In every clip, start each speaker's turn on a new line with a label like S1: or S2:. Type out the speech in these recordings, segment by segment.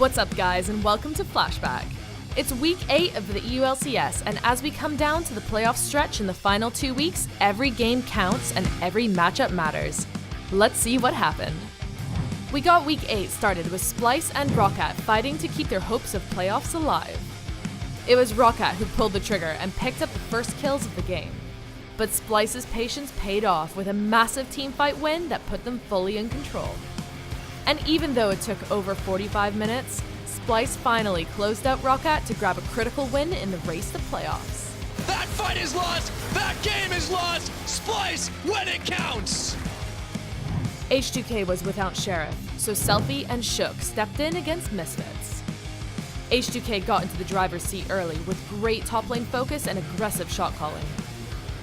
S1: What's up, guys, and welcome to Flashback. It's week 8 of the EU LCS, and as we come down to the playoff stretch in the final 2 weeks, every game counts and every matchup matters. Let's see what happened. We got week 8 started with Splyce and Roccat fighting to keep their hopes of playoffs alive. It was Roccat who pulled the trigger and picked up the first kills of the game. But Splyce's patience paid off with a massive teamfight win that put them fully in control. And even though it took over 45 minutes, Splyce finally closed out Roccat to grab a critical win in the race to playoffs.
S2: That fight is lost! That game is lost! Splyce, when it counts!
S1: H2K was without Sheriff, so Selfie and Shook stepped in against Misfits. H2K got into the driver's seat early with great top lane focus and aggressive shot calling.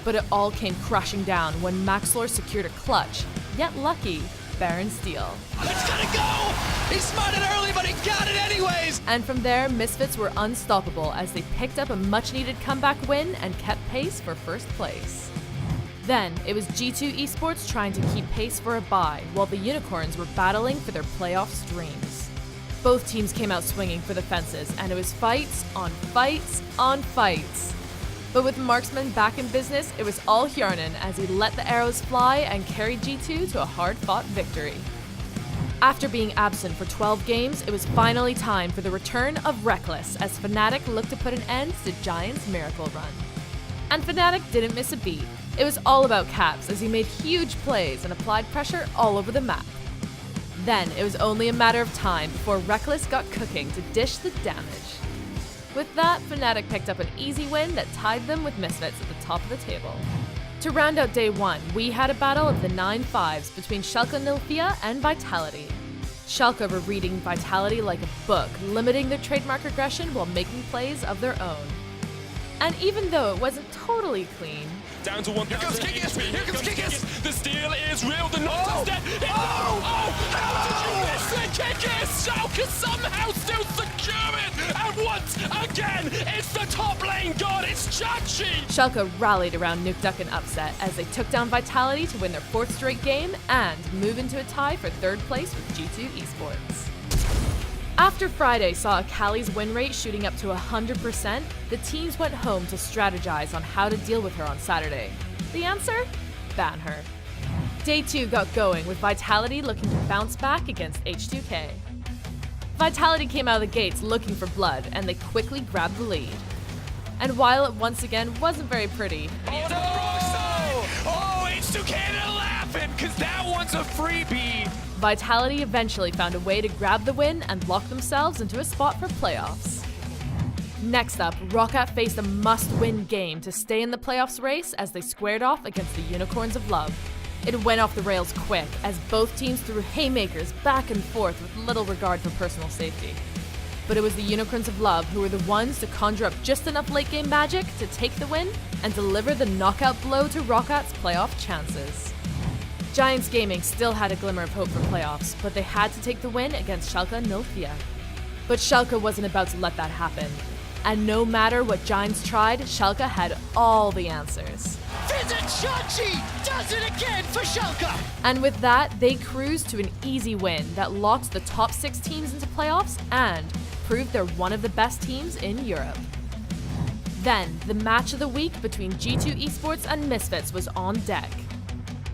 S1: But it all came crashing down when Maxlor secured a clutch, yet lucky, Baron steal.
S2: It's gonna go! He spotted early, but he got it anyways!
S1: And from there, Misfits were unstoppable as they picked up a much-needed comeback win and kept pace for first place. Then, it was G2 Esports trying to keep pace for a bye, while the Unicorns were battling for their playoff dreams. Both teams came out swinging for the fences, and it was fights on fights on fights. But with Marksman back in business, it was all Hjarnan as he let the arrows fly and carried G2 to a hard-fought victory. After being absent for 12 games, it was finally time for the return of Reckless as Fnatic looked to put an end to Giants' miracle run. And Fnatic didn't miss a beat. It was all about Caps as he made huge plays and applied pressure all over the map. Then, it was only a matter of time before Reckless got cooking to dish the damage. With that, Fnatic picked up an easy win that tied them with Misfits at the top of the table. To round out day 1, we had a battle of the 9-5s between Schalke Nilfia and Vitality. Schalke were reading Vitality like a book, limiting their trademark aggression while making plays of their own. And even though it wasn't totally clean,
S2: down to 1. Here comes Kikis! Here comes Kikis! The steal is real, the knockdown's dead! How did you miss it, Kikis? Schalke somehow still secure it! And once again, it's the top lane god, it's Chachi!
S1: Schalke rallied around Nuke Duck and Upset as they took down Vitality to win their 4th straight game and move into a tie for 3rd place with G2 Esports. After Friday saw Akali's win rate shooting up to 100%, the teams went home to strategize on how to deal with her on Saturday. The answer? Ban her. Day 2 got going with Vitality looking to bounce back against H2K. Vitality came out of the gates looking for blood, and they quickly grabbed the lead. And while it once again wasn't very pretty,
S2: Oh no! Oh, H2K, they're laughing, cause that one's a freebie!
S1: Vitality eventually found a way to grab the win and lock themselves into a spot for playoffs. Next up, Roccat faced a must-win game to stay in the playoffs race as they squared off against the Unicorns of Love. It went off the rails quick as both teams threw haymakers back and forth with little regard for personal safety. But it was the Unicorns of Love who were the ones to conjure up just enough late-game magic to take the win and deliver the knockout blow to Rockat's playoff chances. Giants Gaming still had a glimmer of hope for playoffs, but they had to take the win against Schalke Nilfia. But Schalke wasn't about to let that happen. And no matter what Giants tried, Schalke had all the answers.
S2: Visit Chachi does it again for Schalke!
S1: And with that, they cruised to an easy win that locked the top 6 teams into playoffs and proved they're one of the best teams in Europe. Then, the match of the week between G2 Esports and Misfits was on deck.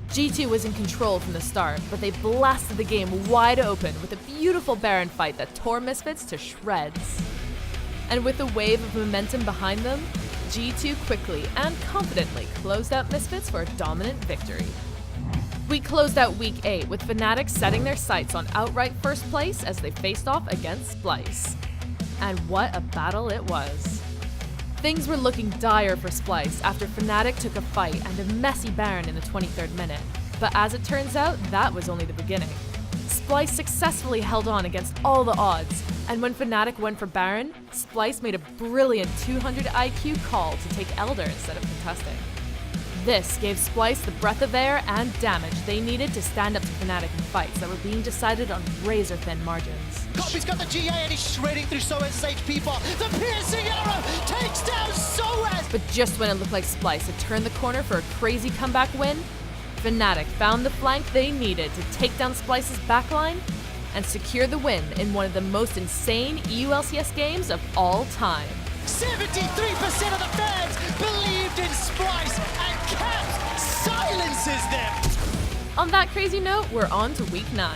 S1: G2 was in control from the start, but they blasted the game wide open with a beautiful Baron fight that tore Misfits to shreds. And with a wave of momentum behind them, G2 quickly and confidently closed out Misfits for a dominant victory. We closed out week 8 with Fnatic setting their sights on outright first place as they faced off against Splyce. And what a battle it was. Things were looking dire for Splyce after Fnatic took a fight and a messy Baron in the 23rd minute, but as it turns out, that was only the beginning. Splyce successfully held on against all the odds, and when Fnatic went for Baron, Splyce made a brilliant 200 IQ call to take Elder instead of contesting. This gave Splyce the breath of air and damage they needed to stand up to Fnatic in fights that were being decided on razor-thin margins.
S3: Copy's got the GA and he's shredding through Soaz's HP bar. The piercing arrow takes down Soaz!
S1: But just when it looked like Splyce had turned the corner for a crazy comeback win, Fnatic found the flank they needed to take down Splyce's backline and secure the win in one of the most insane EU LCS games of all time.
S3: 73% of the fans believed in Splice, and Caps silences them!
S1: On that crazy note, we're on to Week 9.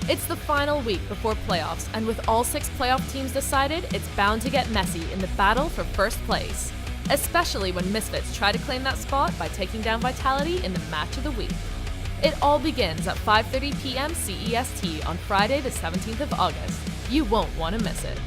S1: It's the final week before playoffs, and with all 6 playoff teams decided, it's bound to get messy in the battle for first place, especially when Misfits try to claim that spot by taking down Vitality in the match of the week. It all begins at 5:30 p.m. CEST on Friday the 17th of August. You won't want to miss it.